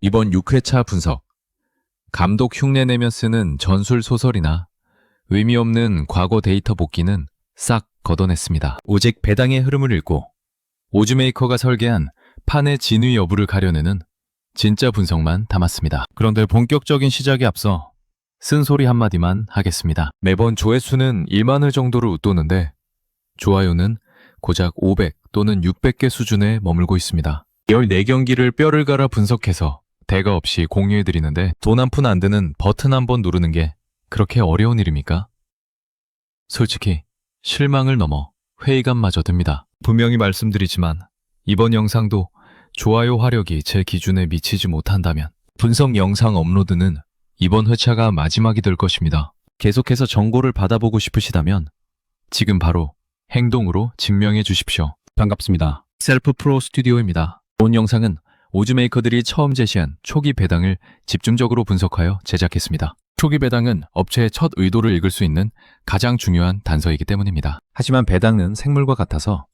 이번 6회차 분석. 감독 흉내내며 쓰는 전술 소설이나 의미 없는 과거 데이터 복기는 싹 걷어냈습니다. 오직 배당의 흐름을 읽고 오즈메이커가 설계한 판의 진위 여부를 가려내는 진짜 분석만 담았습니다. 그런데 본격적인 시작에 앞서 쓴소리 한마디만 하겠습니다. 매번 조회수는 1만회 정도를 웃도는데 좋아요는 고작 500 또는 600개 수준에 머물고 있습니다. 14경기를 뼈를 갈아 분석해서 대가 없이 공유해드리는데 돈 한 푼 안 드는 버튼 한 번 누르는 게 그렇게 어려운 일입니까? 솔직히 실망을 넘어 회의감마저 듭니다. 분명히 말씀드리지만 이번 영상도 좋아요 화력이 제 기준에 미치지 못한다면 분석 영상 업로드는 이번 회차가 마지막이 될 것입니다. 계속해서 정보를 받아보고 싶으시다면 지금 바로 행동으로 증명해 주십시오. 반갑습니다. 셀프 프로 스튜디오입니다. 본 영상은 오즈메이커들이 처음 제시한 초기 배당을 집중적으로 분석하여 제작했습니다. 초기 배당은 업체의 첫 의도를 읽을 수 있는 가장 중요한 단서이기 때문입니다. 하지만 배당은 생물과 같아서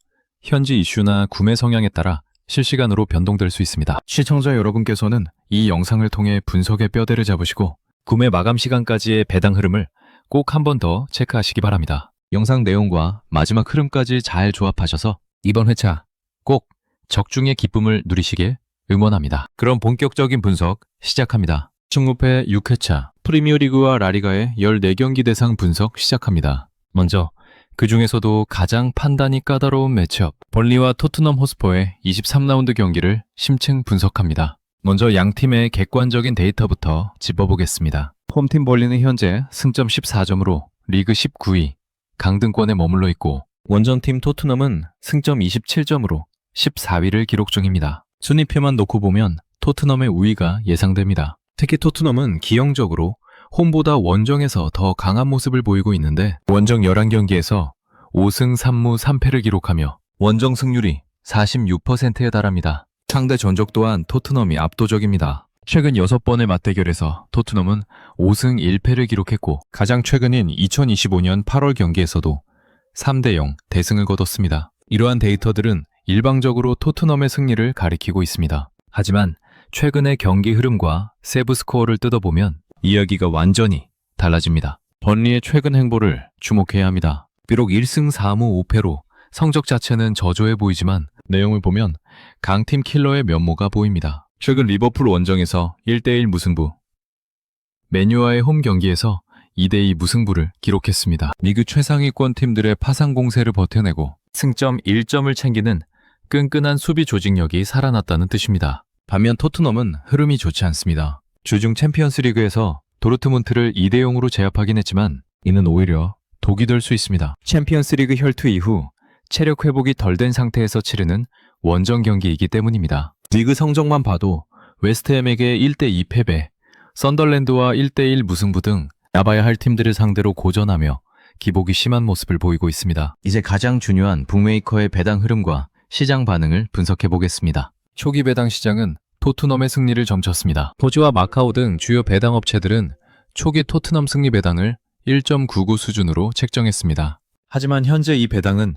현지 이슈나 구매 성향에 따라 실시간으로 변동될 수 있습니다. 시청자 여러분께서는 이 영상을 통해 분석의 뼈대를 잡으시고 구매 마감 시간까지의 배당 흐름을 꼭 한 번 더 체크하시기 바랍니다. 영상 내용과 마지막 흐름까지 잘 조합하셔서 이번 회차 꼭 적중의 기쁨을 누리시길 응원합니다. 그럼 본격적인 분석 시작합니다. 충무패 6회차 프리미어리그와 라리가의 14경기 대상 분석 시작합니다. 먼저 그 중에서도 가장 판단이 까다로운 매치업 벌리와 토트넘 호스퍼의 23라운드 경기를 심층 분석합니다. 먼저 양팀의 객관적인 데이터부터 짚어보겠습니다. 홈팀 벌리는 현재 승점 14점으로 리그 19위 강등권에 머물러 있고 원정팀 토트넘은 승점 27점으로 14위를 기록 중입니다. 순위표만 놓고 보면 토트넘의 우위가 예상됩니다. 특히 토트넘은 기형적으로 홈보다 원정에서 더 강한 모습을 보이고 있는데 원정 11경기에서 5승 3무 3패를 기록하며 원정 승률이 46%에 달합니다. 상대 전적 또한 토트넘이 압도적입니다. 최근 6번의 맞대결에서 토트넘은 5승 1패를 기록했고 가장 최근인 2025년 8월 경기에서도 3대0 대승을 거뒀습니다. 이러한 데이터들은 일방적으로 토트넘의 승리를 가리키고 있습니다. 하지만 최근의 경기 흐름과 세부 스코어를 뜯어보면 이야기가 완전히 달라집니다. 번리의 최근 행보를 주목해야 합니다. 비록 1승 4무 5패로 성적 자체는 저조해 보이지만 내용을 보면 강팀 킬러의 면모가 보입니다. 최근 리버풀 원정에서 1대1 무승부, 맨유와의 홈 경기에서 2대2 무승부를 기록했습니다. 리그 최상위권 팀들의 파상 공세를 버텨내고 승점 1점을 챙기는 끈끈한 수비 조직력이 살아났다는 뜻입니다. 반면 토트넘은 흐름이 좋지 않습니다. 주중 챔피언스 리그에서 도르트문트를 2대0으로 제압하긴 했지만 이는 오히려 독이 될 수 있습니다. 챔피언스 리그 혈투 이후 체력 회복이 덜 된 상태에서 치르는 원정 경기이기 때문입니다. 리그 성적만 봐도 웨스트햄에게 1대2 패배, 썬덜랜드와 1대1 무승부 등 나봐야 할 팀들을 상대로 고전하며 기복이 심한 모습을 보이고 있습니다. 이제 가장 중요한 북메이커의 배당 흐름과 시장 반응을 분석해 보겠습니다. 초기 배당 시장은 토트넘의 승리를 점쳤습니다. 토지와 마카오 등 주요 배당 업체들은 초기 토트넘 승리 배당을 1.99 수준으로 책정했습니다. 하지만 현재 이 배당은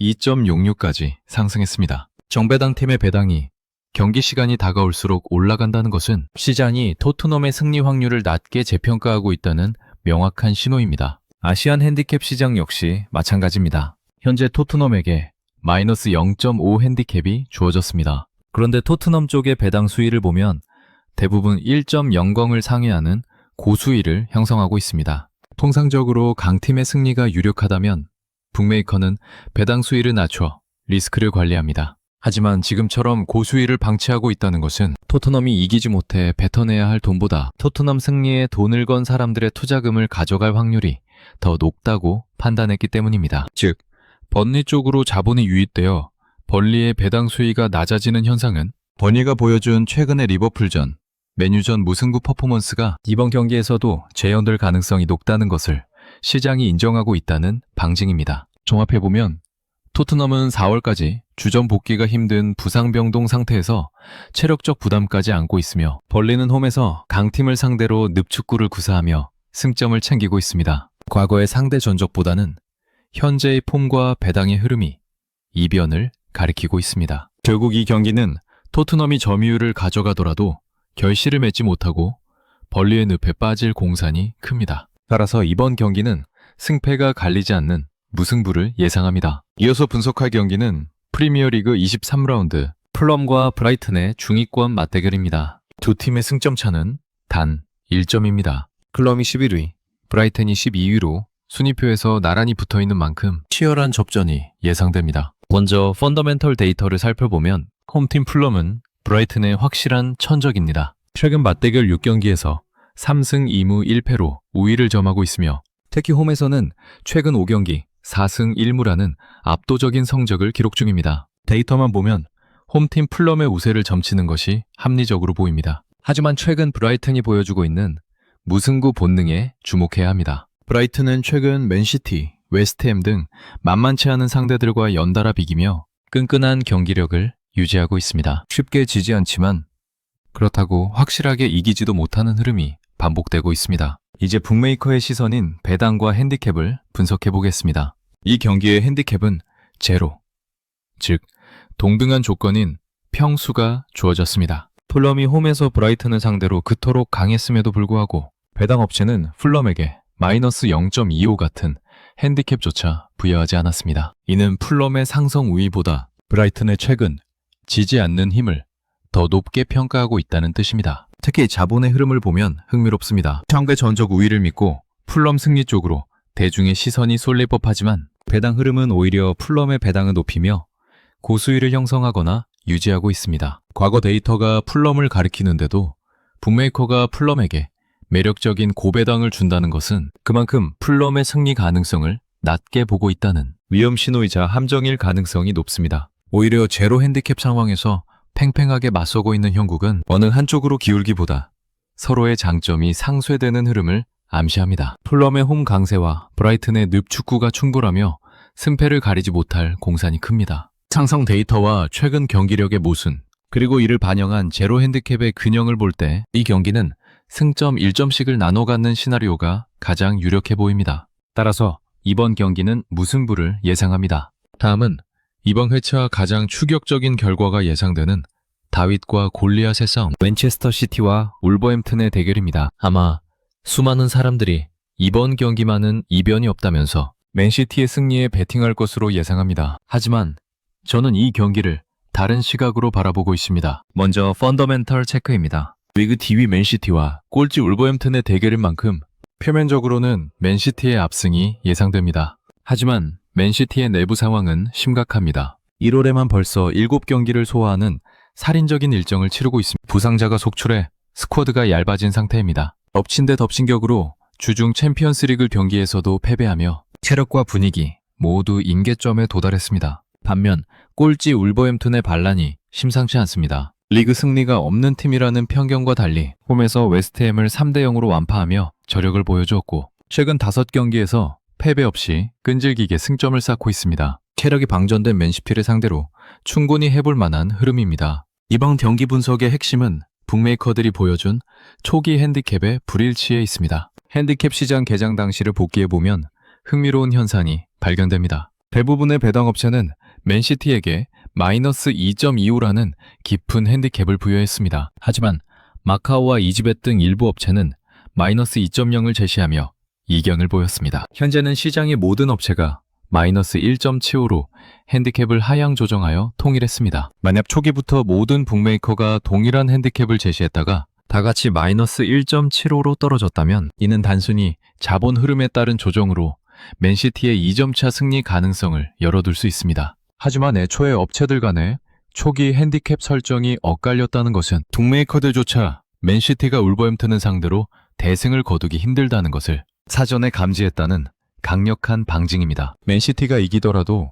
2.66까지 상승했습니다. 정배당 팀의 배당이 경기 시간이 다가올수록 올라간다는 것은 시장이 토트넘의 승리 확률을 낮게 재평가하고 있다는 명확한 신호입니다. 아시안 핸디캡 시장 역시 마찬가지입니다. 현재 토트넘에게 마이너스 0.5 핸디캡이 주어졌습니다. 그런데 토트넘 쪽의 배당 수위를 보면 대부분 1.00을 상회하는 고수위를 형성하고 있습니다. 통상적으로 강팀의 승리가 유력하다면 북메이커는 배당 수위를 낮춰 리스크를 관리합니다. 하지만 지금처럼 고수위를 방치하고 있다는 것은 토트넘이 이기지 못해 뱉어내야 할 돈보다 토트넘 승리에 돈을 건 사람들의 투자금을 가져갈 확률이 더 높다고 판단했기 때문입니다. 즉, 번리 쪽으로 자본이 유입되어 번리의 배당 수위가 낮아지는 현상은 번리가 보여준 최근의 리버풀전, 맨유전 무승부 퍼포먼스가 이번 경기에서도 재현될 가능성이 높다는 것을 시장이 인정하고 있다는 방증입니다. 종합해보면 토트넘은 4월까지 주전 복귀가 힘든 부상병동 상태에서 체력적 부담까지 안고 있으며 벌리는 홈에서 강팀을 상대로 늪축구를 구사하며 승점을 챙기고 있습니다. 과거의 상대 전적보다는 현재의 폼과 배당의 흐름이 이변을 가리키고 있습니다. 결국 이 경기는 토트넘이 점유율을 가져가더라도 결실을 맺지 못하고 벌리의 늪에 빠질 공산이 큽니다. 따라서 이번 경기는 승패가 갈리지 않는 무승부를 예상합니다. 이어서 분석할 경기는 프리미어리그 23라운드 풀럼과 브라이튼의 중위권 맞대결입니다. 두 팀의 승점 차는 단 1점입니다. 풀럼이 11위, 브라이튼이 12위로 순위표에서 나란히 붙어있는 만큼 치열한 접전이 예상됩니다. 먼저 펀더멘털 데이터를 살펴보면 홈팀 풀럼은 브라이튼의 확실한 천적입니다. 최근 맞대결 6경기에서 3승 2무 1패로 우위를 점하고 있으며 특히 홈에서는 최근 5경기 4승 1무라는 압도적인 성적을 기록 중입니다. 데이터만 보면 홈팀 풀럼의 우세를 점치는 것이 합리적으로 보입니다. 하지만 최근 브라이튼이 보여주고 있는 무승부 본능에 주목해야 합니다. 브라이튼은 최근 맨시티, 웨스트햄 등 만만치 않은 상대들과 연달아 비기며 끈끈한 경기력을 유지하고 있습니다. 쉽게 지지 않지만 그렇다고 확실하게 이기지도 못하는 흐름이 반복되고 있습니다. 이제 북메이커의 시선인 배당과 핸디캡을 분석해 보겠습니다. 이 경기의 핸디캡은 제로, 즉 동등한 조건인 평수가 주어졌습니다. 풀럼이 홈에서 브라이튼을 상대로 그토록 강했음에도 불구하고 배당 업체는 풀럼에게 마이너스 0.25 같은 핸디캡조차 부여하지 않았습니다. 이는 풀럼의 상성 우위보다 브라이튼의 최근 지지 않는 힘을 더 높게 평가하고 있다는 뜻입니다. 특히 자본의 흐름을 보면 흥미롭습니다. 상대 전적 우위를 믿고 풀럼 승리 쪽으로 대중의 시선이 쏠릴 법하지만 배당 흐름은 오히려 풀럼의 배당을 높이며 고수위를 형성하거나 유지하고 있습니다. 과거 데이터가 풀럼을 가리키는데도 북메이커가 풀럼에게 매력적인 고배당을 준다는 것은 그만큼 풀럼의 승리 가능성을 낮게 보고 있다는 위험 신호이자 함정일 가능성이 높습니다. 오히려 제로 핸디캡 상황에서 팽팽하게 맞서고 있는 형국은 어느 한쪽으로 기울기보다 서로의 장점이 상쇄되는 흐름을 암시합니다. 풀럼의 홈 강세와 브라이튼의 늪 축구가 충돌하며 승패를 가리지 못할 공산이 큽니다. 상성 데이터와 최근 경기력의 모순, 그리고 이를 반영한 제로 핸디캡의 균형을 볼 때 이 경기는 승점 1점씩을 나눠 갖는 시나리오가 가장 유력해 보입니다. 따라서 이번 경기는 무승부를 예상합니다. 다음은 이번 회차 가장 충격적인 결과가 예상되는 다윗과 골리앗의 싸움, 맨체스터 시티와 울버햄튼의 대결입니다. 아마 수많은 사람들이 이번 경기만은 이변이 없다면서 맨시티의 승리에 베팅할 것으로 예상합니다. 하지만 저는 이 경기를 다른 시각으로 바라보고 있습니다. 먼저 펀더멘털 체크입니다. 리그 D위 맨시티와 꼴찌 울버햄튼의 대결인 만큼 표면적으로는 맨시티의 압승이 예상됩니다. 하지만 맨시티의 내부 상황은 심각합니다. 1월에만 벌써 7경기를 소화하는 살인적인 일정을 치르고 있습니다. 부상자가 속출해 스쿼드가 얇아진 상태입니다. 덮친 데 덮친 격으로 주중 챔피언스리그 경기에서도 패배하며 체력과 분위기 모두 임계점에 도달했습니다. 반면 꼴찌 울버햄튼의 반란이 심상치 않습니다. 리그 승리가 없는 팀이라는 편견과 달리 홈에서 웨스트햄을 3대0으로 완파하며 저력을 보여주었고 최근 5경기에서 패배 없이 끈질기게 승점을 쌓고 있습니다. 체력이 방전된 맨시티를 상대로 충분히 해볼 만한 흐름입니다. 이번 경기 분석의 핵심은 북메이커들이 보여준 초기 핸디캡의 불일치에 있습니다. 핸디캡 시장 개장 당시를 복기해보면 흥미로운 현상이 발견됩니다. 대부분의 배당업체는 맨시티에게 마이너스 2.25라는 깊은 핸디캡을 부여했습니다. 하지만 마카오와 이지벳 등 일부 업체는 마이너스 2.0을 제시하며 이견을 보였습니다. 현재는 시장의 모든 업체가 마이너스 1.75로 핸디캡을 하향 조정하여 통일했습니다. 만약 초기부터 모든 북메이커가 동일한 핸디캡을 제시했다가 다 같이 마이너스 1.75로 떨어졌다면 이는 단순히 자본 흐름에 따른 조정으로 맨시티의 2점차 승리 가능성을 열어둘 수 있습니다. 하지만 애초에 업체들 간의 초기 핸디캡 설정이 엇갈렸다는 것은 북메이커들조차 맨시티가 울버햄튼을 상대로 대승을 거두기 힘들다는 것을 사전에 감지했다는 강력한 방증입니다. 맨시티가 이기더라도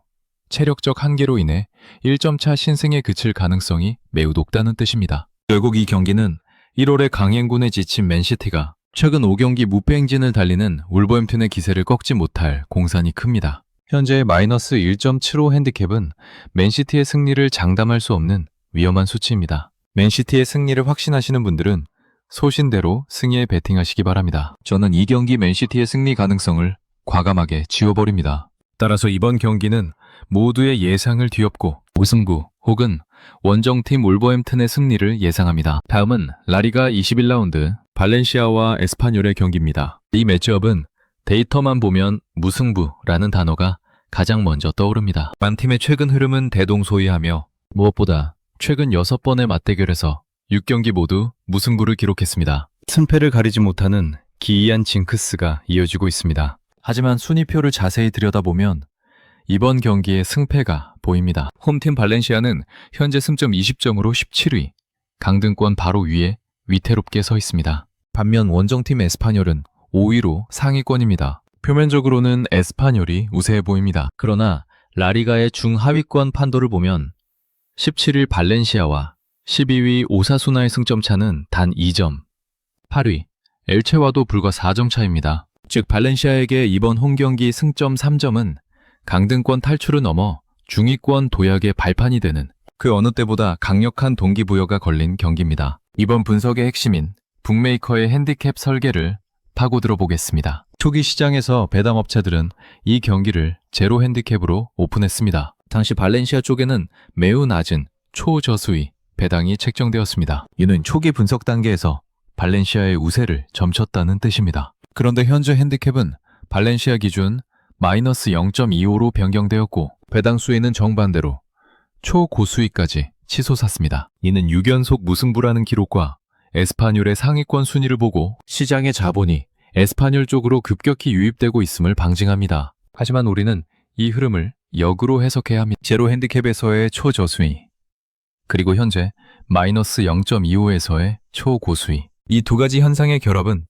체력적 한계로 인해 1점차 신승에 그칠 가능성이 매우 높다는 뜻입니다. 결국 이 경기는 1월에 강행군에 지친 맨시티가 최근 5경기 무패 행진을 달리는 울버햄튼의 기세를 꺾지 못할 공산이 큽니다. 현재 마이너스 1.75 핸디캡은 맨시티의 승리를 장담할 수 없는 위험한 수치입니다. 맨시티의 승리를 확신하시는 분들은 소신대로 승리에 베팅하시기 바랍니다. 저는 이 경기 맨시티의 승리 가능성을 과감하게 지워버립니다. 따라서 이번 경기는 모두의 예상을 뒤엎고 무승부 혹은 원정팀 울버햄튼의 승리를 예상합니다. 다음은 라리가 21라운드 발렌시아와 에스파뇰의 경기입니다. 이 매치업은 데이터만 보면 무승부라는 단어가 가장 먼저 떠오릅니다. 만 팀의 최근 흐름은 대동소이하며 무엇보다 최근 6번의 맞대결에서 6경기 모두 무승부를 기록했습니다. 승패를 가리지 못하는 기이한 징크스가 이어지고 있습니다. 하지만 순위표를 자세히 들여다보면 이번 경기의 승패가 보입니다. 홈팀 발렌시아는 현재 승점 20점으로 17위, 강등권 바로 위에 위태롭게 서 있습니다. 반면 원정팀 에스파뇰은 5위로 상위권입니다. 표면적으로는 에스파뇰이 우세해 보입니다. 그러나 라리가의 중하위권 판도를 보면 17위 발렌시아와 12위 오사수나의 승점 차는 단 2점, 8위 엘체와도 불과 4점 차입니다. 즉 발렌시아에게 이번 홈경기 승점 3점은 강등권 탈출을 넘어 중위권 도약의 발판이 되는 그 어느 때보다 강력한 동기부여가 걸린 경기입니다. 이번 분석의 핵심인 북메이커의 핸디캡 설계를 파고들어 보겠습니다. 초기 시장에서 배당업체들은 이 경기를 제로 핸디캡으로 오픈했습니다. 당시 발렌시아 쪽에는 매우 낮은 초저수위 배당이 책정되었습니다. 이는 초기 분석 단계에서 발렌시아의 우세를 점쳤다는 뜻입니다. 그런데 현재 핸디캡은 발렌시아 기준 마이너스 0.25로 변경되었고 배당 수위는 정반대로 초고수위까지 치솟았습니다. 이는 6연속 무승부라는 기록과 에스파뇰의 상위권 순위를 보고 시장의 자본이 에스파뇰 쪽으로 급격히 유입되고 있음을 방증합니다. 하지만 우리는 이 흐름을 역으로 해석해야 합니다. 제로 핸디캡에서의 초저수위, 그리고 현재 마이너스 0.25에서의 초고수위. 이 두 가지 현상의 결합은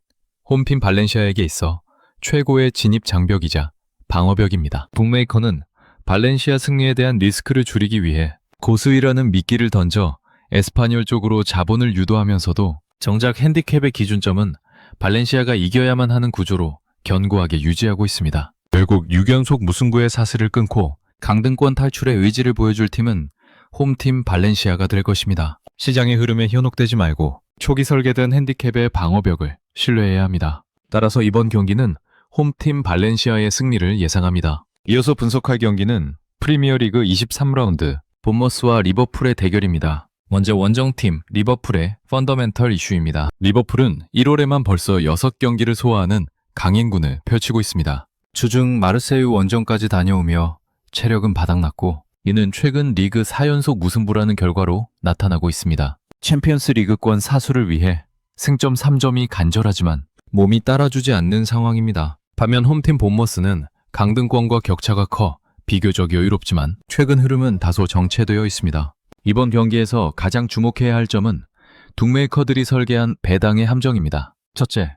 홈팀 발렌시아에게 있어 최고의 진입 장벽이자 방어벽입니다. 북메이커는 발렌시아 승리에 대한 리스크를 줄이기 위해 고수위라는 미끼를 던져 에스파뇰 쪽으로 자본을 유도하면서도 정작 핸디캡의 기준점은 발렌시아가 이겨야만 하는 구조로 견고하게 유지하고 있습니다. 결국 6연속 무승부의 사슬을 끊고 강등권 탈출의 의지를 보여줄 팀은 홈팀 발렌시아가 될 것입니다. 시장의 흐름에 현혹되지 말고 초기 설계된 핸디캡의 방어벽을 신뢰해야 합니다. 따라서 이번 경기는 홈팀 발렌시아의 승리를 예상합니다. 이어서 분석할 경기는 프리미어리그 23라운드 본머스와 리버풀의 대결입니다. 먼저 원정팀 리버풀의 펀더멘털 이슈입니다. 리버풀은 1월에만 벌써 6경기를 소화하는 강행군을 펼치고 있습니다. 주중 마르세유 원정까지 다녀오며 체력은 바닥났고 이는 최근 리그 4연속 무승부라는 결과로 나타나고 있습니다. 챔피언스 리그권 사수를 위해 승점 3점이 간절하지만 몸이 따라주지 않는 상황입니다. 반면 홈팀 본머스는 강등권과 격차가 커 비교적 여유롭지만 최근 흐름은 다소 정체되어 있습니다. 이번 경기에서 가장 주목해야 할 점은 북메이커들이 설계한 배당의 함정입니다. 첫째,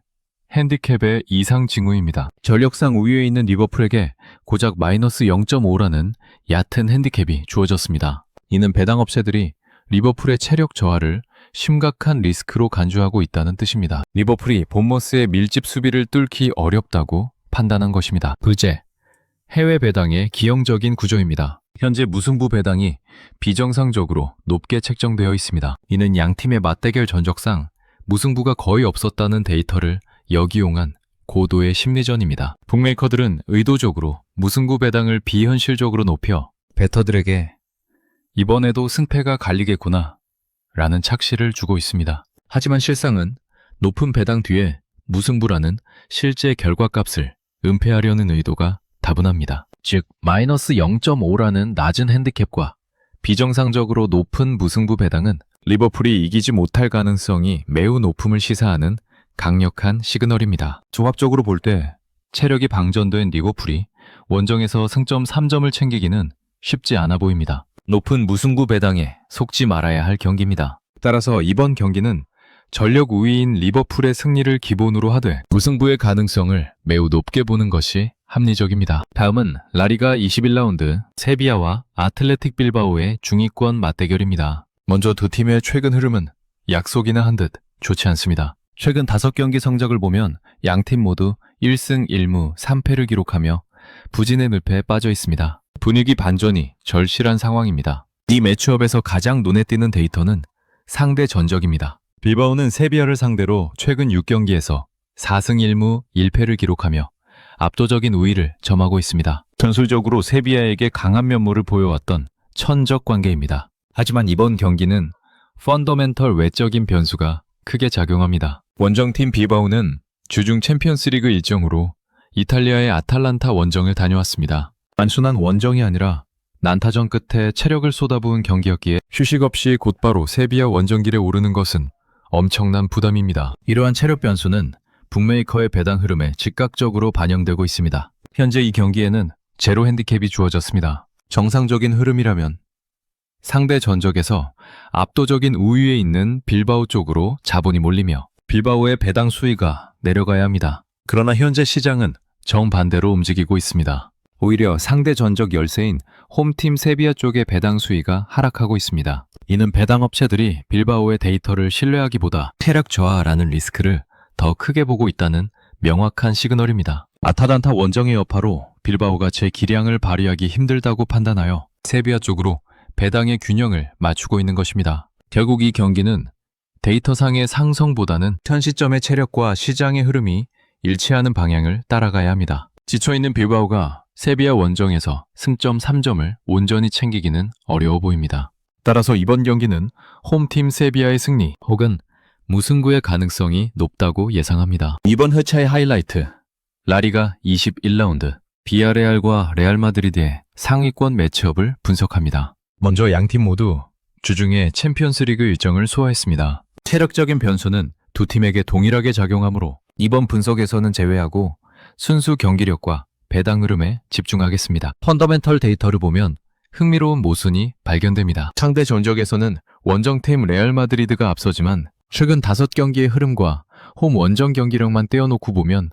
핸디캡의 이상 징후입니다. 전력상 우위에 있는 리버풀에게 고작 마이너스 0.5라는 얕은 핸디캡이 주어졌습니다. 이는 배당업체들이 리버풀의 체력 저하를 심각한 리스크로 간주하고 있다는 뜻입니다. 리버풀이 본머스의 밀집 수비를 뚫기 어렵다고 판단한 것입니다. 둘째, 해외 배당의 기형적인 구조입니다. 현재 무승부 배당이 비정상적으로 높게 책정되어 있습니다. 이는 양팀의 맞대결 전적상 무승부가 거의 없었다는 데이터를 역이용한 고도의 심리전입니다. 북메이커들은 의도적으로 무승부 배당을 비현실적으로 높여 베터들에게 이번에도 승패가 갈리겠구나 라는 착시를 주고 있습니다. 하지만 실상은 높은 배당 뒤에 무승부라는 실제 결과값을 은폐하려는 의도가 다분합니다. 즉 마이너스 0.5라는 낮은 핸디캡과 비정상적으로 높은 무승부 배당은 리버풀이 이기지 못할 가능성이 매우 높음을 시사하는 강력한 시그널입니다. 종합적으로 볼 때 체력이 방전된 리버풀이 원정에서 승점 3점을 챙기기는 쉽지 않아 보입니다. 높은 무승부 배당에 속지 말아야 할 경기입니다. 따라서 이번 경기는 전력 우위인 리버풀의 승리를 기본으로 하되 무승부의 가능성을 매우 높게 보는 것이 합리적입니다. 다음은 라리가 21라운드 세비야와 아틀레틱 빌바오의 중위권 맞대결입니다. 먼저 두 팀의 최근 흐름은 약속이나 한 듯 좋지 않습니다. 최근 5경기 성적을 보면 양팀 모두 1승 1무 3패를 기록하며 부진의 늪에 빠져 있습니다. 분위기 반전이 절실한 상황입니다. 이 매치업에서 가장 눈에 띄는 데이터는 상대 전적입니다. 빌바오는 세비야를 상대로 최근 6경기에서 4승 1무 1패를 기록하며 압도적인 우위를 점하고 있습니다. 전술적으로 세비야에게 강한 면모를 보여왔던 천적 관계입니다. 하지만 이번 경기는 펀더멘털 외적인 변수가 크게 작용합니다. 원정팀 빌바오는 주중 챔피언스리그 일정으로 이탈리아의 아탈란타 원정을 다녀왔습니다. 단순한 원정이 아니라 난타전 끝에 체력을 쏟아부은 경기였기에 휴식 없이 곧바로 세비야 원정길에 오르는 것은 엄청난 부담입니다. 이러한 체력 변수는 북메이커의 배당 흐름에 즉각적으로 반영되고 있습니다. 현재 이 경기에는 제로 핸디캡이 주어졌습니다. 정상적인 흐름이라면 상대 전적에서 압도적인 우위에 있는 빌바오 쪽으로 자본이 몰리며 빌바오의 배당 수위가 내려가야 합니다. 그러나 현재 시장은 정반대로 움직이고 있습니다. 오히려 상대 전적 열세인 홈팀 세비야 쪽의 배당 수위가 하락하고 있습니다. 이는 배당 업체들이 빌바오의 데이터를 신뢰하기보다 체력 저하라는 리스크를 더 크게 보고 있다는 명확한 시그널입니다. 아탈란타 원정의 여파로 빌바오가 제 기량을 발휘하기 힘들다고 판단하여 세비야 쪽으로 배당의 균형을 맞추고 있는 것입니다. 결국 이 경기는 데이터상의 상성보다는 현 시점의 체력과 시장의 흐름이 일치하는 방향을 따라가야 합니다. 지쳐있는 빌바오가 세비야 원정에서 승점 3점을 온전히 챙기기는 어려워 보입니다. 따라서 이번 경기는 홈팀 세비야의 승리 혹은 무승부의 가능성이 높다고 예상합니다. 이번 회차의 하이라이트, 라리가 21라운드, 비아레알과 레알 마드리드의 상위권 매치업을 분석합니다. 먼저 양팀 모두 주중에 챔피언스리그 일정을 소화했습니다. 체력적인 변수는 두 팀에게 동일하게 작용하므로 이번 분석에서는 제외하고 순수 경기력과 배당 흐름에 집중하겠습니다. 펀더멘털 데이터를 보면 흥미로운 모순이 발견됩니다. 상대 전적에서는 원정팀 레알 마드리드가 앞서지만 최근 5경기의 흐름과 홈 원정 경기력만 떼어놓고 보면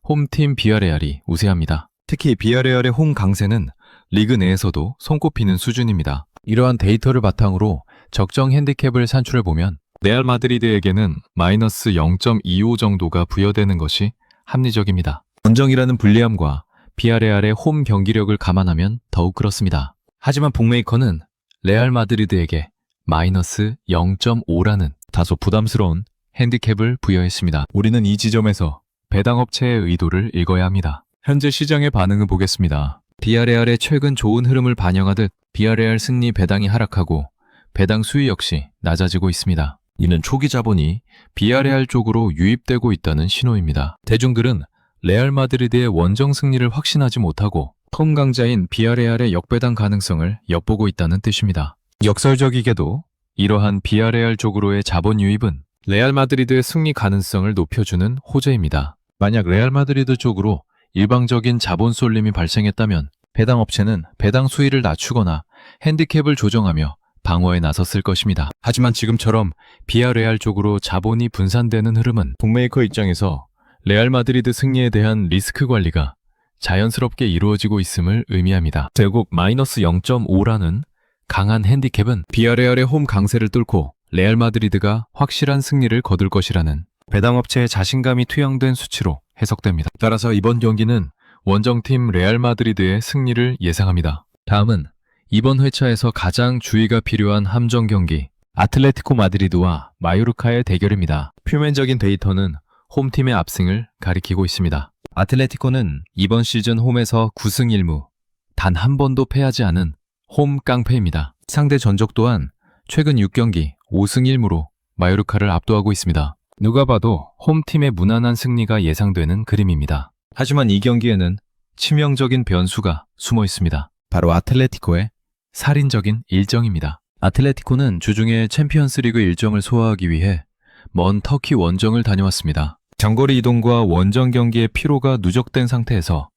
홈팀 비아레알이 우세합니다. 특히 비아레알의 홈 강세는 리그 내에서도 손꼽히는 수준입니다. 이러한 데이터를 바탕으로 적정 핸디캡을 산출해보면 레알 마드리드에게는 마이너스 0.25 정도가 부여되는 것이 합리적입니다. 원정이라는 불리함과 비아레알의 홈 경기력을 감안하면 더욱 그렇습니다. 하지만 북메이커는 레알 마드리드에게 마이너스 0.5라는 다소 부담스러운 핸디캡을 부여했습니다. 우리는 이 지점에서 배당업체의 의도를 읽어야 합니다. 현재 시장의 반응을 보겠습니다. 비아레알의 최근 좋은 흐름을 반영하듯 비아레알 승리 배당이 하락하고 배당 수위 역시 낮아지고 있습니다. 이는 초기 자본이 비아레알 쪽으로 유입되고 있다는 신호입니다. 대중들은 레알 마드리드의 원정 승리를 확신하지 못하고 홈 강자인 비아레알의 역배당 가능성을 엿보고 있다는 뜻입니다. 역설적이게도 이러한 비아레알 쪽으로의 자본 유입은 레알 마드리드의 승리 가능성을 높여주는 호재입니다. 만약 레알 마드리드 쪽으로 일방적인 자본 쏠림이 발생했다면 배당 업체는 배당 수위를 낮추거나 핸디캡을 조정하며 방어에 나섰을 것입니다. 하지만 지금처럼 비아레알 쪽으로 자본이 분산되는 흐름은 북메이커 입장에서 레알 마드리드 승리에 대한 리스크 관리가 자연스럽게 이루어지고 있음을 의미합니다. 결국 마이너스 0.5라는 강한 핸디캡은 비아레알의 홈 강세를 뚫고 레알 마드리드가 확실한 승리를 거둘 것이라는 배당업체의 자신감이 투영된 수치로 해석됩니다. 따라서 이번 경기는 원정팀 레알 마드리드의 승리를 예상합니다. 다음은 이번 회차에서 가장 주의가 필요한 함정 경기, 아틀레티코 마드리드와 마요르카의 대결입니다. 표면적인 데이터는 홈팀의 압승을 가리키고 있습니다. 아틀레티코는 이번 시즌 홈에서 9승 1무, 단 한 번도 패하지 않은 홈 깡패입니다. 상대 전적 또한 최근 6경기 5승 1무로 마요르카를 압도하고 있습니다. 누가 봐도 홈팀의 무난한 승리가 예상되는 그림입니다. 하지만 이 경기에는 치명적인 변수가 숨어 있습니다. 바로 아틀레티코의 살인적인 일정입니다. 아틀레티코는 주중에 챔피언스리그 일정을 소화하기 위해 먼 터키 원정을 다녀왔습니다. 장거리 이동과 원정 경기의 피로가 누적된 상태에서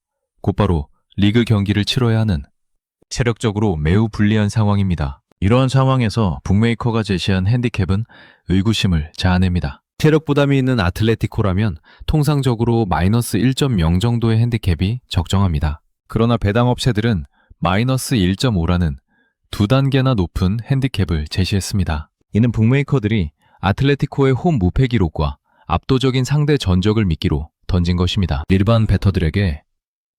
곧바로 리그 경기를 치러야 하는 체력적으로 매우 불리한 상황입니다. 이러한 상황에서 북메이커가 제시한 핸디캡은 의구심을 자아냅니다. 체력 부담이 있는 아틀레티코라면 통상적으로 마이너스 1.0 정도의 핸디캡이 적정합니다. 그러나 배당 업체들은 마이너스 1.5라는 2단계나 높은 핸디캡을 제시했습니다. 이는 북메이커들이 아틀레티코의 홈 무패 기록과 압도적인 상대 전적을 미끼로 던진 것입니다. 일반 베터들에게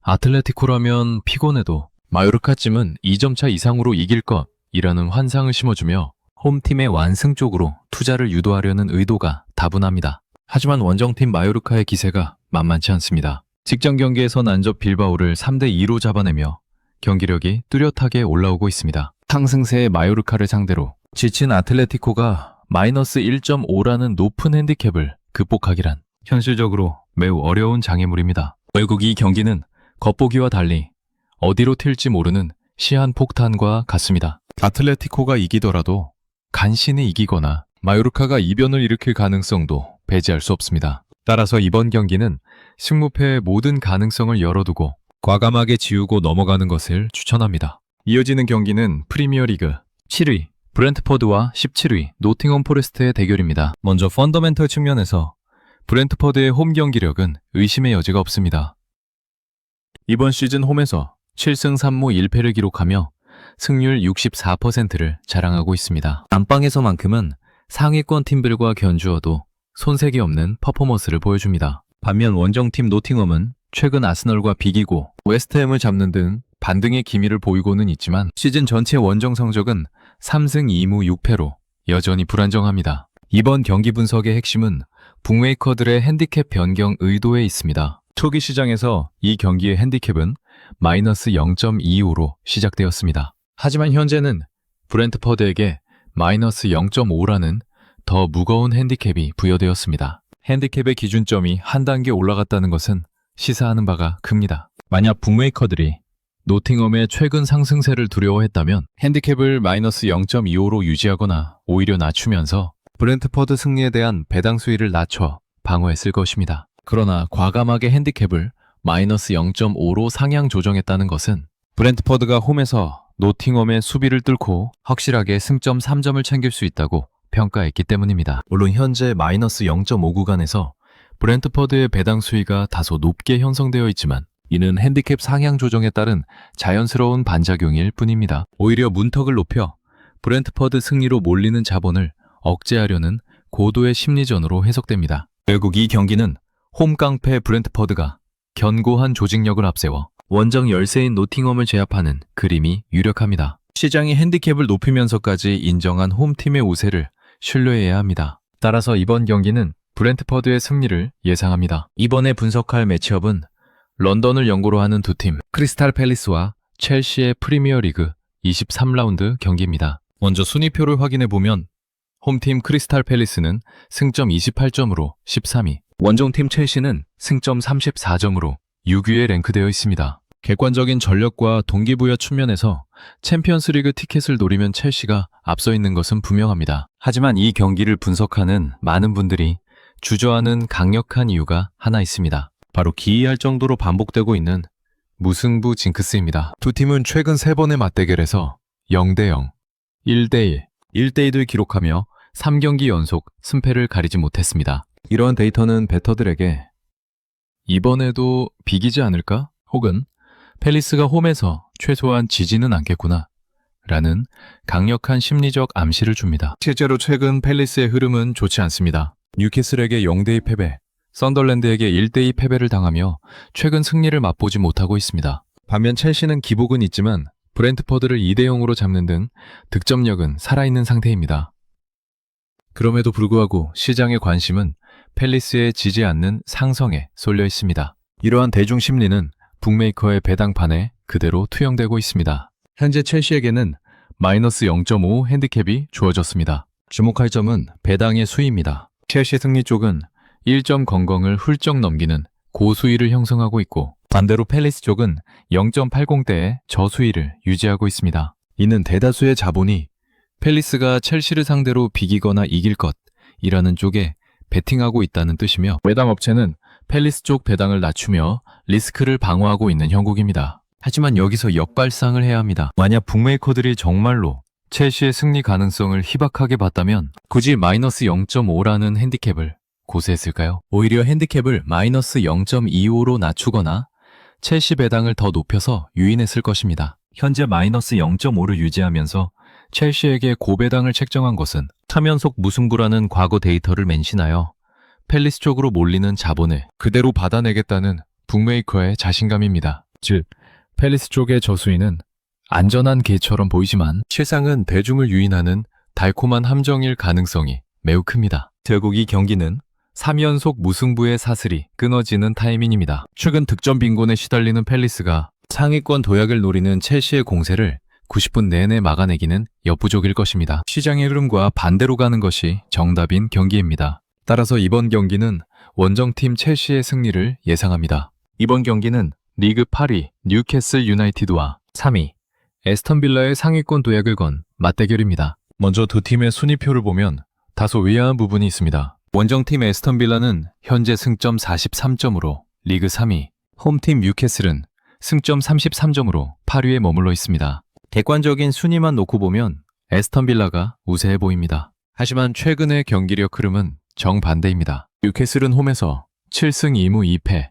아틀레티코라면 피곤해도 마요르카쯤은 2점 차 이상으로 이길 것이라는 환상을 심어주며 홈팀의 완승 쪽으로 투자를 유도하려는 의도가 다분합니다. 하지만 원정팀 마요르카의 기세가 만만치 않습니다. 직전 경기에서 난접 빌바오를 3대2로 잡아내며 경기력이 뚜렷하게 올라오고 있습니다. 상승세의 마요르카를 상대로 지친 아틀레티코가 마이너스 1.5라는 높은 핸디캡을 극복하기란 현실적으로 매우 어려운 장애물입니다. 결국 이 경기는 겉보기와 달리 어디로 튈지 모르는 시한폭탄과 같습니다. 아틀레티코가 이기더라도 간신히 이기거나 마요르카가 이변을 일으킬 가능성도 배제할 수 없습니다. 따라서 이번 경기는 승무패의 모든 가능성을 열어두고 과감하게 지우고 넘어가는 것을 추천합니다. 이어지는 경기는 프리미어리그 7위 브렌트퍼드와 17위 노팅엄 포레스트의 대결입니다. 먼저 펀더멘털 측면에서 브렌트퍼드의 홈 경기력은 의심의 여지가 없습니다. 이번 시즌 홈에서 7승 3무 1패를 기록하며 승률 64%를 자랑하고 있습니다. 안방에서만큼은 상위권 팀들과 견주어도 손색이 없는 퍼포먼스를 보여줍니다. 반면 원정팀 노팅엄은 최근 아스널과 비기고 웨스트햄을 잡는 등 반등의 기미를 보이고는 있지만 시즌 전체 원정 성적은 3승 2무 6패로 여전히 불안정합니다. 이번 경기 분석의 핵심은 북메이커들의 핸디캡 변경 의도에 있습니다. 초기 시장에서 이 경기의 핸디캡은 마이너스 0.25로 시작되었습니다. 하지만 현재는 브렌트퍼드에게 마이너스 0.5라는 더 무거운 핸디캡이 부여되었습니다. 핸디캡의 기준점이 한 단계 올라갔다는 것은 시사하는 바가 큽니다. 만약 북메이커들이 노팅엄의 최근 상승세를 두려워했다면 핸디캡을 마이너스 0.25로 유지하거나 오히려 낮추면서 브렌트퍼드 승리에 대한 배당 수위를 낮춰 방어했을 것입니다. 그러나 과감하게 핸디캡을 마이너스 0.5로 상향 조정했다는 것은 브렌트퍼드가 홈에서 노팅엄의 수비를 뚫고 확실하게 승점 3점을 챙길 수 있다고 평가했기 때문입니다. 물론 현재 마이너스 0.5 구간에서 브렌트퍼드의 배당 수위가 다소 높게 형성되어 있지만 이는 핸디캡 상향 조정에 따른 자연스러운 반작용일 뿐입니다. 오히려 문턱을 높여 브렌트퍼드 승리로 몰리는 자본을 억제하려는 고도의 심리전으로 해석됩니다. 결국 이 경기는 홈 깡패 브렌트퍼드가 견고한 조직력을 앞세워 원정 열세인 노팅엄을 제압하는 그림이 유력합니다. 시장이 핸디캡을 높이면서까지 인정한 홈팀의 우세를 신뢰해야 합니다. 따라서 이번 경기는 브렌트퍼드의 승리를 예상합니다. 이번에 분석할 매치업은 런던을 연고로 하는 두 팀 크리스탈 팰리스와 첼시의 프리미어리그 23라운드 경기입니다. 먼저 순위표를 확인해보면 홈팀 크리스탈 팰리스는 승점 28점으로 13위, 원정팀 첼시는 승점 34점으로 6위에 랭크되어 있습니다. 객관적인 전력과 동기부여 측면에서 챔피언스리그 티켓을 노리면 첼시가 앞서 있는 것은 분명합니다. 하지만 이 경기를 분석하는 많은 분들이 주저하는 강력한 이유가 하나 있습니다. 바로 기이할 정도로 반복되고 있는 무승부 징크스입니다. 두 팀은 최근 3번의 맞대결에서 0대0, 1대1, 1대2를 기록하며 3경기 연속 승패를 가리지 못했습니다. 이러한 데이터는 베터들에게 이번에도 비기지 않을까? 혹은 팰리스가 홈에서 최소한 지지는 않겠구나 라는 강력한 심리적 암시를 줍니다. 실제로 최근 팰리스의 흐름은 좋지 않습니다. 뉴캐슬에게 0대2 패배, 썬덜랜드에게 1대2 패배를 당하며 최근 승리를 맛보지 못하고 있습니다. 반면 첼시는 기복은 있지만 브렌트퍼드를 2대0으로 잡는 등 득점력은 살아있는 상태입니다. 그럼에도 불구하고 시장의 관심은 팰리스의 지지 않는 상성에 쏠려 있습니다. 이러한 대중 심리는 북메이커의 배당판에 그대로 투영되고 있습니다. 현재 첼시에게는 마이너스 0.5 핸디캡이 주어졌습니다. 주목할 점은 배당의 수위입니다. 첼시 승리 쪽은 1점 건강을 훌쩍 넘기는 고수위를 형성하고 있고 반대로 팰리스 쪽은 0.80대의 저수위를 유지하고 있습니다. 이는 대다수의 자본이 팰리스가 첼시를 상대로 비기거나 이길 것이라는 쪽에 베팅하고 있다는 뜻이며 외당 업체는 팰리스 쪽 배당을 낮추며 리스크를 방어하고 있는 형국입니다. 하지만 여기서 역발상을 해야 합니다. 만약 북메이커들이 정말로 첼시의 승리 가능성을 희박하게 봤다면 굳이 마이너스 0.5라는 핸디캡을 고수했을까요? 오히려 핸디캡을 마이너스 0.25로 낮추거나 첼시 배당을 더 높여서 유인했을 것입니다. 현재 마이너스 0.5를 유지하면서 첼시에게 고배당을 책정한 것은 3연속 무승부라는 과거 데이터를 맹신하여 팰리스 쪽으로 몰리는 자본을 그대로 받아내겠다는 북메이커의 자신감입니다. 즉, 팰리스 쪽의 저수위는 안전한 개처럼 보이지만 실상은 대중을 유인하는 달콤한 함정일 가능성이 매우 큽니다. 결국 이 경기는 3연속 무승부의 사슬이 끊어지는 타이밍입니다. 최근 득점 빈곤에 시달리는 팰리스가 상위권 도약을 노리는 첼시의 공세를 90분 내내 막아내기는 역부족일 것입니다. 시장의 흐름과 반대로 가는 것이 정답인 경기입니다. 따라서 이번 경기는 원정팀 첼시의 승리를 예상합니다. 이번 경기는 리그 8위 뉴캐슬 유나이티드와 3위 에스턴 빌라의 상위권 도약을 건 맞대결입니다. 먼저 두 팀의 순위표를 보면 다소 의아한 부분이 있습니다. 원정팀 에스턴 빌라는 현재 승점 43점으로 리그 3위, 홈팀 뉴캐슬은 승점 33점으로 8위에 머물러 있습니다. 객관적인 순위만 놓고 보면 에스턴 빌라가 우세해 보입니다. 하지만 최근의 경기력 흐름은 정반대입니다. 뉴캐슬은 홈에서 7승 2무 2패,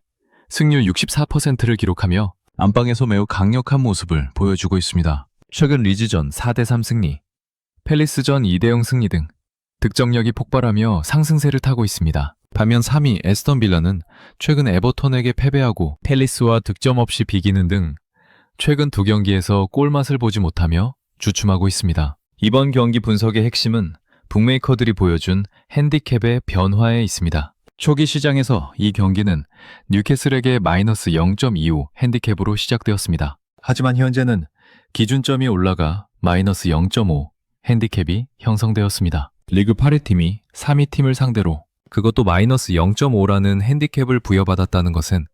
승률 64%를 기록하며 안방에서 매우 강력한 모습을 보여주고 있습니다. 최근 리즈전 4대3 승리, 팰리스전 2대0 승리 등 득점력이 폭발하며 상승세를 타고 있습니다. 반면 3위 에스턴 빌라는 최근 에버턴에게 패배하고 팰리스와 득점 없이 비기는 등 최근 두 경기에서 골맛을 보지 못하며 주춤하고 있습니다. 이번 경기 분석의 핵심은 북메이커들이 보여준 핸디캡의 변화에 있습니다. 초기 시장에서 이 경기는 뉴캐슬에게 마이너스 0.25 핸디캡으로 시작되었습니다. 하지만 현재는 기준점이 올라가 마이너스 0.5 핸디캡이 형성되었습니다. 리그 8위 팀이 3위 팀을 상대로 그것도 마이너스 0.5라는 핸디캡을 부여받았다는 것은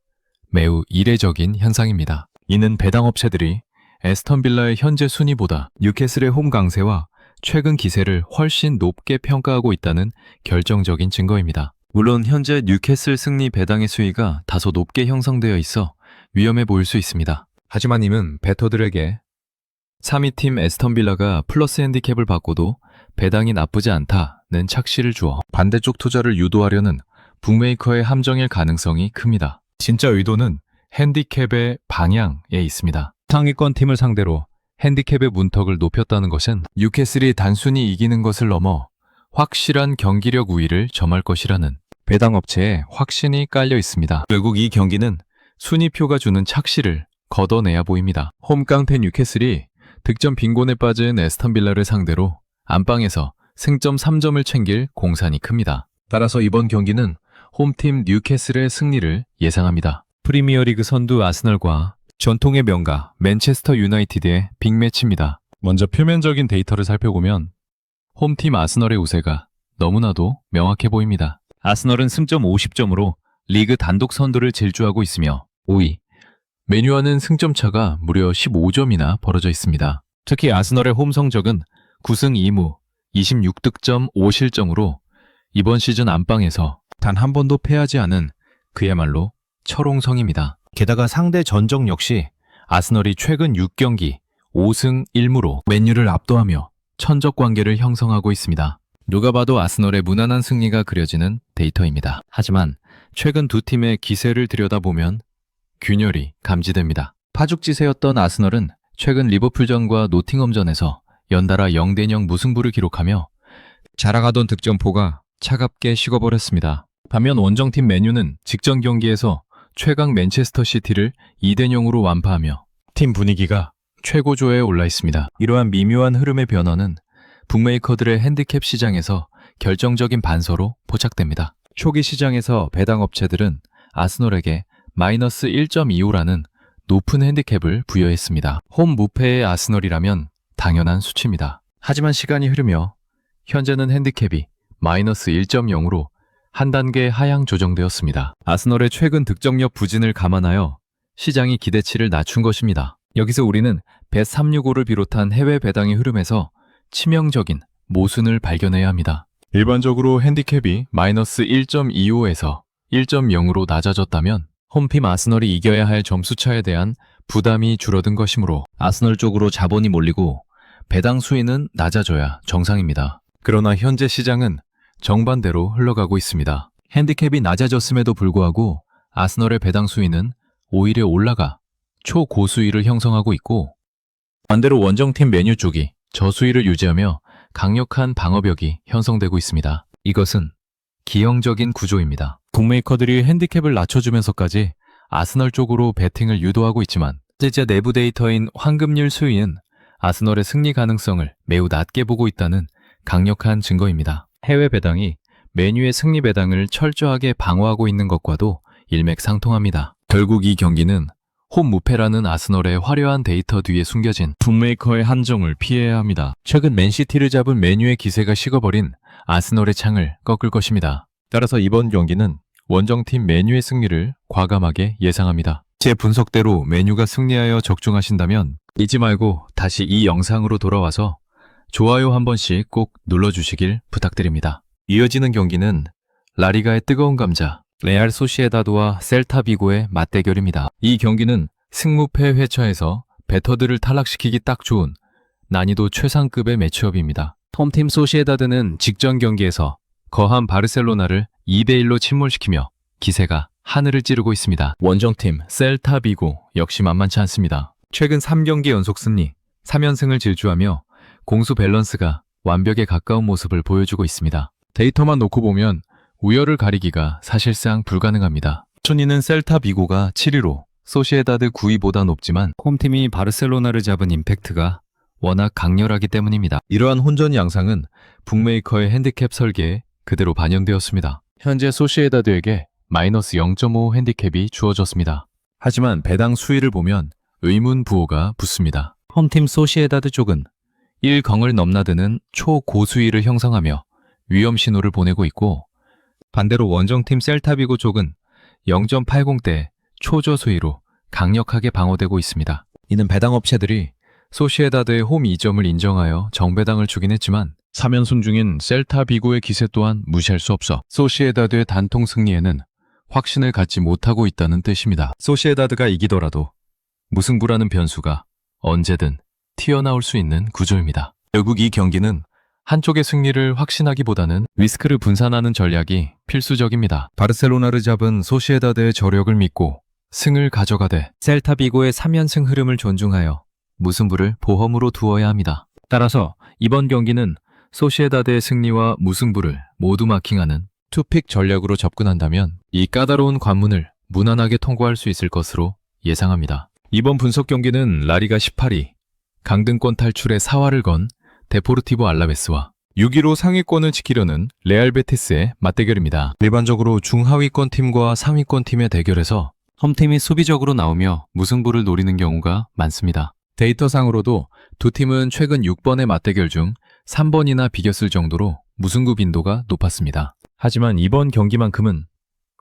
매우 이례적인 현상입니다. 이는 배당 업체들이 에스턴 빌라의 현재 순위보다 뉴캐슬의 홈 강세와 최근 기세를 훨씬 높게 평가하고 있다는 결정적인 증거입니다. 물론 현재 뉴캐슬 승리 배당의 수위가 다소 높게 형성되어 있어 위험해 보일 수 있습니다. 하지만 이는 베터들에게 3위 팀 에스턴 빌라가 플러스 핸디캡을 받고도 배당이 나쁘지 않다는 착시를 주어 반대쪽 투자를 유도하려는 북메이커의 함정일 가능성이 큽니다. 진짜 의도는 핸디캡의 방향에 있습니다. 상위권 팀을 상대로 핸디캡의 문턱을 높였다는 것은 뉴캐슬이 단순히 이기는 것을 넘어 확실한 경기력 우위를 점할 것이라는 배당 업체에 확신이 깔려 있습니다. 결국 이 경기는 순위표가 주는 착시를 걷어내야 보입니다. 홈 깡패 뉴캐슬이 득점 빈곤에 빠진 에스턴 빌라를 상대로 안방에서 승점 3점을 챙길 공산이 큽니다. 따라서 이번 경기는 홈팀 뉴캐슬의 승리를 예상합니다. 프리미어리그 선두 아스널과 전통의 명가 맨체스터 유나이티드의 빅매치입니다. 먼저 표면적인 데이터를 살펴보면 홈팀 아스널의 우세가 너무나도 명확해 보입니다. 아스널은 승점 50점으로 리그 단독 선두를 질주하고 있으며 5위, 맨유와는 승점 차가 무려 15점이나 벌어져 있습니다. 특히 아스널의 홈 성적은 9승 2무 26득점 5실점으로 이번 시즌 안방에서 단 한 번도 패하지 않은 그야말로 철옹성입니다. 게다가 상대 전적 역시 아스널이 최근 6경기 5승 1무로 맨유를 압도하며 천적 관계를 형성하고 있습니다. 누가 봐도 아스널의 무난한 승리가 그려지는 데이터입니다. 하지만 최근 두 팀의 기세를 들여다보면 균열이 감지됩니다. 파죽지세였던 아스널은 최근 리버풀전과 노팅엄전에서 연달아 0대0 무승부를 기록하며 자라가던 득점포가 차갑게 식어버렸습니다. 반면 원정팀 맨유는 직전 경기에서 최강 맨체스터 시티를 2대0으로 완파하며 팀 분위기가 최고조에 올라 있습니다. 이러한 미묘한 흐름의 변화는 북메이커들의 핸디캡 시장에서 결정적인 반서로 포착됩니다. 초기 시장에서 배당 업체들은 아스널에게 마이너스 1.25라는 높은 핸디캡을 부여했습니다. 홈 무패의 아스널이라면 당연한 수치입니다. 하지만 시간이 흐르며 현재는 핸디캡이 마이너스 1.0으로 한 단계 하향 조정되었습니다. 아스널의 최근 득점력 부진을 감안하여 시장이 기대치를 낮춘 것입니다. 여기서 우리는 벳365를 비롯한 해외 배당의 흐름에서 치명적인 모순을 발견해야 합니다. 일반적으로 핸디캡이 마이너스 1.25에서 1.0으로 낮아졌다면 홈팀 아스널이 이겨야 할 점수차에 대한 부담이 줄어든 것이므로 아스널 쪽으로 자본이 몰리고 배당 수위는 낮아져야 정상입니다. 그러나 현재 시장은 정반대로 흘러가고 있습니다. 핸디캡이 낮아졌음에도 불구하고 아스널의 배당 수위는 오히려 올라가 초고수위를 형성하고 있고 반대로 원정팀 맨유 쪽이 저수위를 유지하며 강력한 방어벽이 형성되고 있습니다. 이것은 기형적인 구조입니다. 북메이커들이 핸디캡을 낮춰주면서까지 아스널 쪽으로 배팅을 유도하고 있지만 실제 내부 데이터인 황금률 수위는 아스널의 승리 가능성을 매우 낮게 보고 있다는 강력한 증거입니다. 해외 배당이 맨유의 승리 배당을 철저하게 방어하고 있는 것과도 일맥상통합니다. 결국 이 경기는 홈 무패라는 아스널의 화려한 데이터 뒤에 숨겨진 북메이커의 한정을 피해야 합니다. 최근 맨시티를 잡은 메뉴의 기세가 식어버린 아스널의 창을 꺾을 것입니다. 따라서 이번 경기는 원정팀 메뉴의 승리를 과감하게 예상합니다. 제 분석대로 메뉴가 승리하여 적중하신다면 잊지 말고 다시 이 영상으로 돌아와서 좋아요 한 번씩 꼭 눌러주시길 부탁드립니다. 이어지는 경기는 라리가의 뜨거운 감자 레알 소시에다드와 셀타 비고의 맞대결입니다. 이 경기는 승무패 회차에서 배터들을 탈락시키기 딱 좋은 난이도 최상급의 매치업입니다. 홈팀 소시에다드는 직전 경기에서 거한 바르셀로나를 2대1로 침몰시키며 기세가 하늘을 찌르고 있습니다. 원정팀 셀타 비고 역시 만만치 않습니다. 최근 3경기 연속 승리, 3연승을 질주하며 공수 밸런스가 완벽에 가까운 모습을 보여주고 있습니다. 데이터만 놓고 보면 우열을 가리기가 사실상 불가능합니다. 순위는 셀타 비고가 7위로 소시에다드 9위보다 높지만 홈팀이 바르셀로나를 잡은 임팩트가 워낙 강렬하기 때문입니다. 이러한 혼전 양상은 북메이커의 핸디캡 설계에 그대로 반영되었습니다. 현재 소시에다드에게 마이너스 0.5 핸디캡이 주어졌습니다. 하지만 배당 수위를 보면 의문부호가 붙습니다. 홈팀 소시에다드 쪽은 1경을 넘나드는 초고수위를 형성하며 위험 신호를 보내고 있고 반대로 원정팀 셀타비고 쪽은 0.80대 초저수위로 강력하게 방어되고 있습니다. 이는 배당 업체들이 소시에다드의 홈 이점을 인정하여 정배당을 주긴 했지만 3연승 중인 셀타비고의 기세 또한 무시할 수 없어 소시에다드의 단통 승리에는 확신을 갖지 못하고 있다는 뜻입니다. 소시에다드가 이기더라도 무승부라는 변수가 언제든 튀어나올 수 있는 구조입니다. 결국 이 경기는 한쪽의 승리를 확신하기보다는 리스크를 분산하는 전략이 필수적입니다. 바르셀로나를 잡은 소시에다드의 저력을 믿고 승을 가져가되 셀타비고의 3연승 흐름을 존중하여 무승부를 보험으로 두어야 합니다. 따라서 이번 경기는 소시에다드의 승리와 무승부를 모두 마킹하는 투픽 전략으로 접근한다면 이 까다로운 관문을 무난하게 통과할 수 있을 것으로 예상합니다. 이번 분석 경기는 라리가 18위, 강등권 탈출의 사활을 건 데포르티보 알라베스와 6위로 상위권을 지키려는 레알 베티스의 맞대결입니다. 일반적으로 중하위권 팀과 상위권 팀의 대결에서 홈팀이 수비적으로 나오며 무승부를 노리는 경우가 많습니다. 데이터상으로도 두 팀은 최근 6번의 맞대결 중 3번이나 비겼을 정도로 무승부 빈도가 높았습니다. 하지만 이번 경기만큼은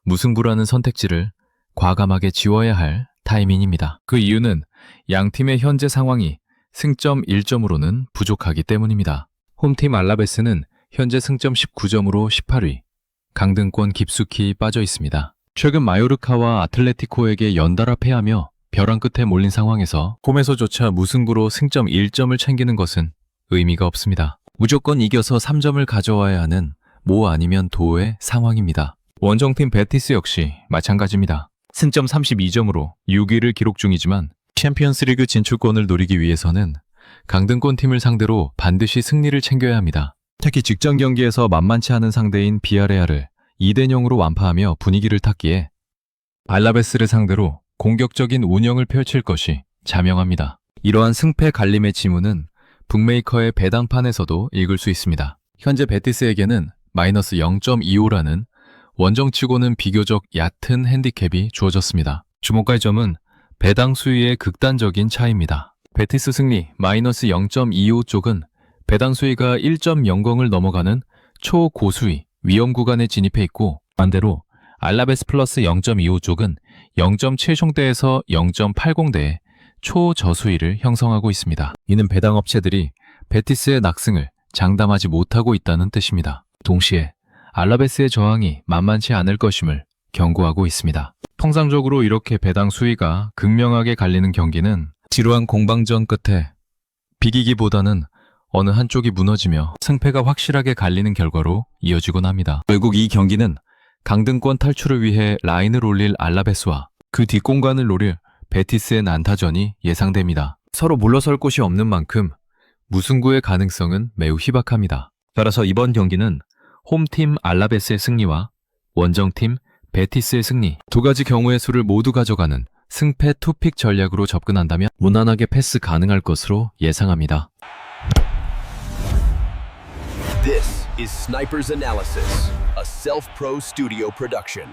무승부라는 선택지를 과감하게 지워야 할 타이밍입니다. 그 이유는 양 팀의 현재 상황이 승점 1점으로는 부족하기 때문입니다. 홈팀 알라베스는 현재 승점 19점으로 18위, 강등권 깊숙이 빠져 있습니다. 최근 마요르카와 아틀레티코에게 연달아 패하며 벼랑 끝에 몰린 상황에서 홈에서조차 무승부로 승점 1점을 챙기는 것은 의미가 없습니다. 무조건 이겨서 3점을 가져와야 하는 모 아니면 도의 상황입니다. 원정팀 베티스 역시 마찬가지입니다. 승점 32점으로 6위를 기록 중이지만 챔피언스리그 진출권을 노리기 위해서는 강등권 팀을 상대로 반드시 승리를 챙겨야 합니다. 특히 직전 경기에서 만만치 않은 상대인 비아레알을 2대0으로 완파하며 분위기를 탔기에 알라베스를 상대로 공격적인 운영을 펼칠 것이 자명합니다. 이러한 승패 갈림의 지문은 북메이커의 배당판에서도 읽을 수 있습니다. 현재 베티스에게는 마이너스 0.25라는 원정치고는 비교적 얕은 핸디캡이 주어졌습니다. 주목할 점은 배당 수위의 극단적인 차이입니다. 베티스 승리 마이너스 0.25 쪽은 배당 수위가 1.00을 넘어가는 초고수위 위험 구간에 진입해 있고 반대로 알라베스 플러스 0.25 쪽은 0.70대에서 0.80대의 초저수위를 형성하고 있습니다. 이는 배당 업체들이 베티스의 낙승을 장담하지 못하고 있다는 뜻입니다. 동시에 알라베스의 저항이 만만치 않을 것임을 경고하고 있습니다. 통상적으로 이렇게 배당 수위가 극명하게 갈리는 경기는 지루한 공방전 끝에 비기기보다는 어느 한쪽이 무너지며 승패가 확실하게 갈리는 결과로 이어지곤 합니다. 결국 이 경기는 강등권 탈출을 위해 라인을 올릴 알라베스와 그 뒷공간을 노릴 베티스의 난타전이 예상됩니다. 서로 물러설 곳이 없는 만큼 무승부의 가능성은 매우 희박합니다. 따라서 이번 경기는 홈팀 알라베스의 승리와 원정팀 베티스의 승리, 두 가지 경우의 수를 모두 가져가는 승패 투픽 전략으로 접근한다면 무난하게 패스 가능할 것으로 예상합니다. This is Sniper's Analysis, a self-pro studio production.